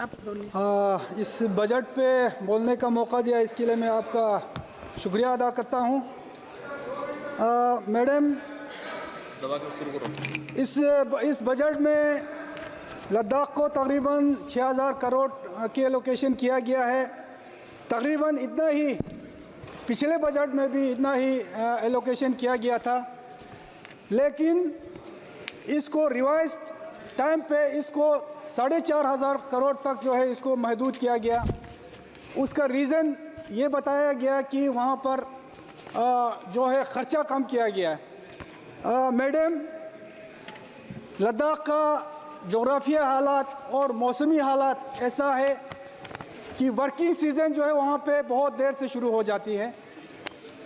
आप बोलिए। इस बजट पे बोलने का मौका दिया, इसके लिए मैं आपका शुक्रिया अदा करता हूँ। मैडम, इस बजट में लद्दाख को तकरीबन 6000 करोड़ की एलोकेशन किया गया है। तकरीबन इतना ही पिछले बजट में भी इतना ही एलोकेशन किया गया था, लेकिन इसको रिवाइज टाइम पे इसको 4500 करोड़ तक जो है इसको महदूद किया गया। उसका रीज़न ये बताया गया कि वहाँ पर जो है ख़र्चा कम किया गया है। मैडम, लद्दाख का जोग्राफिया हालात और मौसमी हालात ऐसा है कि वर्किंग सीज़न जो है वहाँ पे बहुत देर से शुरू हो जाती है।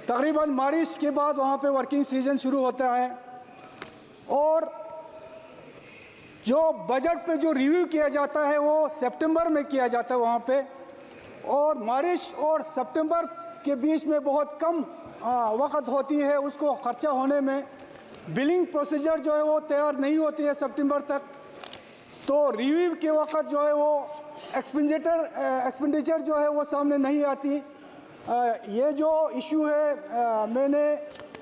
तकरीबन बारिश के बाद वहाँ पे वर्किंग सीज़न शुरू होता है, और जो बजट पे जो रिव्यू किया जाता है वो सितंबर में किया जाता है वहाँ पे, और मार्च और सितंबर के बीच में बहुत कम वक्त होती है उसको खर्चा होने में। बिलिंग प्रोसीजर जो है वो तैयार नहीं होती है सितंबर तक, तो रिव्यू के वक्त जो है वो एक्सपेंडिचर जो है वो सामने नहीं आती। ये जो इशू है मैंने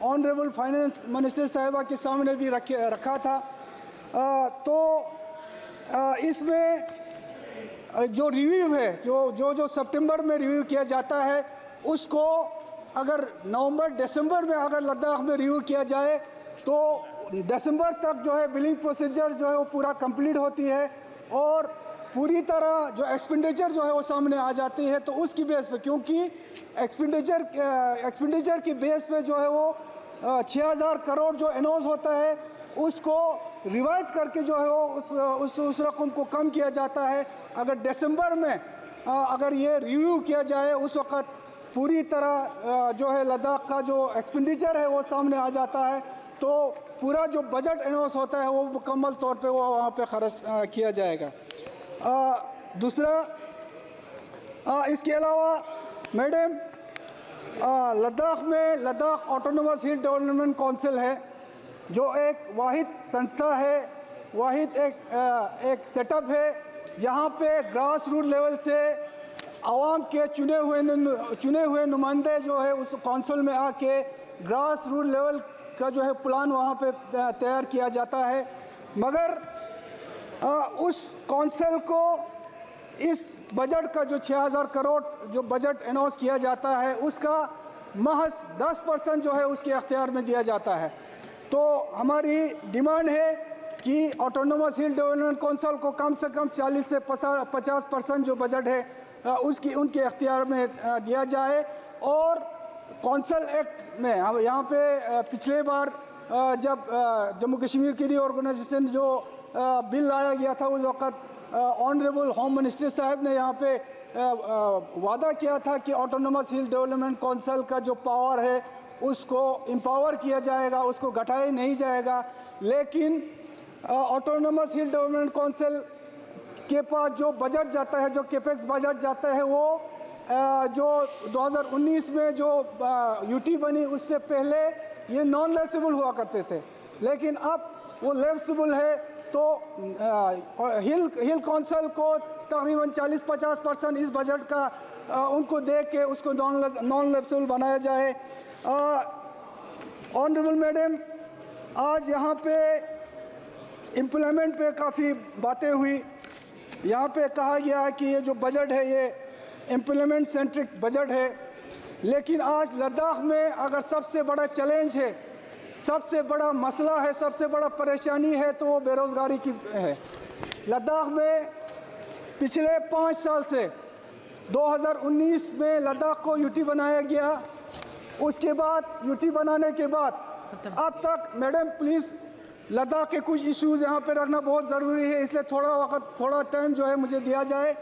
ऑनरेबल फाइनेंस मिनिस्टर साहिबा के सामने भी रखा था। तो इसमें जो रिव्यू है जो सितंबर में रिव्यू किया जाता है, उसको अगर नवंबर दिसंबर में अगर लद्दाख में रिव्यू किया जाए तो दिसंबर तक जो है बिलिंग प्रोसीजर जो है वो पूरा कंप्लीट होती है और पूरी तरह जो एक्सपेंडिचर जो है वो सामने आ जाती है। तो उसकी बेस पे, क्योंकि एक्सपेंडिचर की बेस पे जो है वो 6000 करोड़ जो अनाउंस होता है उसको रिवाइज करके जो है वो उस रकम को कम किया जाता है। अगर दिसंबर में अगर ये रिव्यू किया जाए उस वक़्त पूरी तरह जो है लद्दाख का जो एक्सपेंडिचर है वो सामने आ जाता है, तो पूरा जो बजट अनाउंस होता है वो मुकम्मल तौर पे वो वहाँ पे खर्च किया जाएगा। दूसरा, इसके अलावा मैडम, लद्दाख में लद्दाख ऑटोनोमस हिल डेवलपमेंट काउंसिल है, जो एक वाहिद संस्था है, वाहिद एक सेटअप है जहाँ पे ग्रास रूट लेवल से आवाम के चुने हुए नुमाइंदे जो है उस काउंसिल में आके ग्रास रूट लेवल का जो है प्लान वहाँ पे तैयार किया जाता है। मगर उस काउंसिल को इस बजट का जो 6000 करोड़ जो बजट अनाउंस किया जाता है उसका महज 10% जो है उसके अख्तियार में दिया जाता है। तो हमारी डिमांड है कि ऑटोनोमस हिल डेवलपमेंट काउंसिल को कम से कम 40 से 50% जो बजट है उसकी उनके अख्तियार में दिया जाए। और काउंसिल एक्ट में यहाँ पे पिछले बार जब जम्मू कश्मीर की रीऑर्गेनाइजेशन जो बिल लाया गया था उस वक़्त ऑनरेबल होम मिनिस्टर साहब ने यहाँ पे वादा किया था कि ऑटोनोमस हिल डेवलपमेंट काउंसिल का जो पावर है उसको एम्पावर किया जाएगा, उसको घटाया नहीं जाएगा। लेकिन ऑटोनोमस हिल डेवलपमेंट काउंसिल के पास जो बजट जाता है, जो कैपेक्स बजट जाता है, वो जो 2019 में जो यूटी बनी उससे पहले ये नॉन लेसेबल हुआ करते थे, लेकिन अब वो लेसेबल है। तो हिल काउंसिल को तकरीबन 40-50% इस बजट का उनको दे के उसको नॉन लेसेबल बनाया जाए। ऑनरेबल मैडम, आज यहाँ पे एम्प्लॉयमेंट पे काफ़ी बातें हुई। यहाँ पे कहा गया है कि ये जो बजट है ये एम्प्लॉयमेंट सेंट्रिक बजट है, लेकिन आज लद्दाख में अगर सबसे बड़ा चैलेंज है, सबसे बड़ा मसला है, सबसे बड़ा परेशानी है तो वो बेरोज़गारी की है। लद्दाख में पिछले 5 साल से 2019 में लद्दाख को यूटी बनाया गया, उसके बाद यूटी बनाने के बाद अब तक मैडम प्लीज़ लद्दाख के कुछ इश्यूज़ यहाँ पे रखना बहुत ज़रूरी है, इसलिए थोड़ा टाइम जो है मुझे दिया जाए।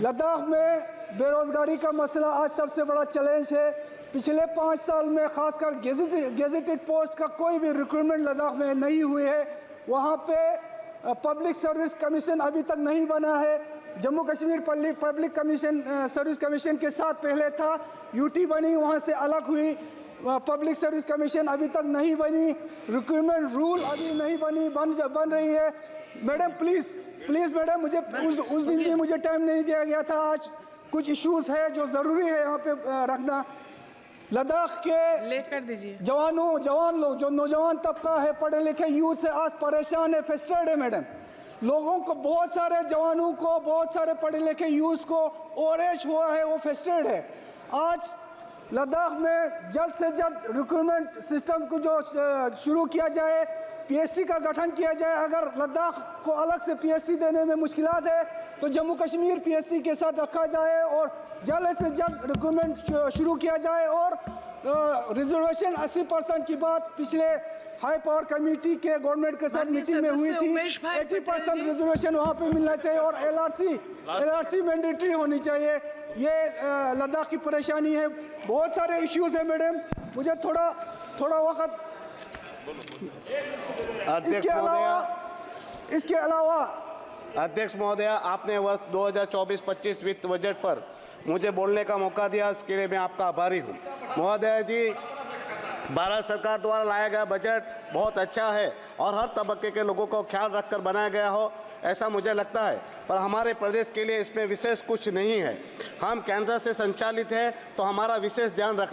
लद्दाख में बेरोज़गारी का मसला आज सबसे बड़ा चैलेंज है। पिछले 5 साल में ख़ासकर गेजेटेड पोस्ट का कोई भी रिक्रूटमेंट लद्दाख में नहीं हुई है। वहाँ पे पब्लिक सर्विस कमीशन अभी तक नहीं बना है। Jammu Kashmir public commission service commission के साथ पहले था, यूटी बनी, वहाँ से अलग हुई। पब्लिक सर्विस कमीशन अभी तक नहीं बनी, रिक्रूटमेंट रूल अभी नहीं बन रही है। मैडम प्लीज़ प्लीज़ मैडम, मुझे उस दिन भी मुझे टाइम नहीं दिया गया था। आज कुछ इश्यूज है जो ज़रूरी है यहाँ पे रखना। लद्दाख के लेकर दीजिए जवान लोग, जो नौजवान तबका है, पढ़े लिखे यूथ से आज परेशान है, फ्रस्ट्रेटेड है मैडम। लोगों को, बहुत सारे जवानों को, बहुत सारे पढ़े लिखे यूथ को ओवरएज हुआ है, वो फ्रस्ट्रेटेड है। आज लद्दाख में जल्द से जल्द रिक्रूटमेंट सिस्टम को जो शुरू किया जाए, पीएससी का गठन किया जाए। अगर लद्दाख को अलग से पीएससी देने में मुश्किलात है तो जम्मू कश्मीर पीएससी के साथ रखा जाए और जल्द से जल्द रिक्रूटमेंट शुरू किया जाए। और रिजर्वेशन 80% की बात पिछले हाई पावर कमेटी के गवर्नमेंट के साथ मीटिंग में हुई थी। 80% रिजर्वेशन वहाँ पे मिलना चाहिए और एलआरसी मैंडेटरी होनी चाहिए। ये लद्दाख की परेशानी है, बहुत सारे इश्यूज है मैडम। मुझे थोड़ा वक्त, इसके अलावा अध्यक्ष महोदय, आपने वर्ष 2024-25 वित्त बजट पर मुझे बोलने का मौका दिया, इसके लिए मैं आपका आभारी हूँ। महोदय जी, भारत सरकार द्वारा लाया गया बजट बहुत अच्छा है और हर तबके के लोगों को ख्याल रखकर बनाया गया हो, ऐसा मुझे लगता है। पर हमारे प्रदेश के लिए इसमें विशेष कुछ नहीं है। हम केंद्र से संचालित हैं तो हमारा विशेष ध्यान रख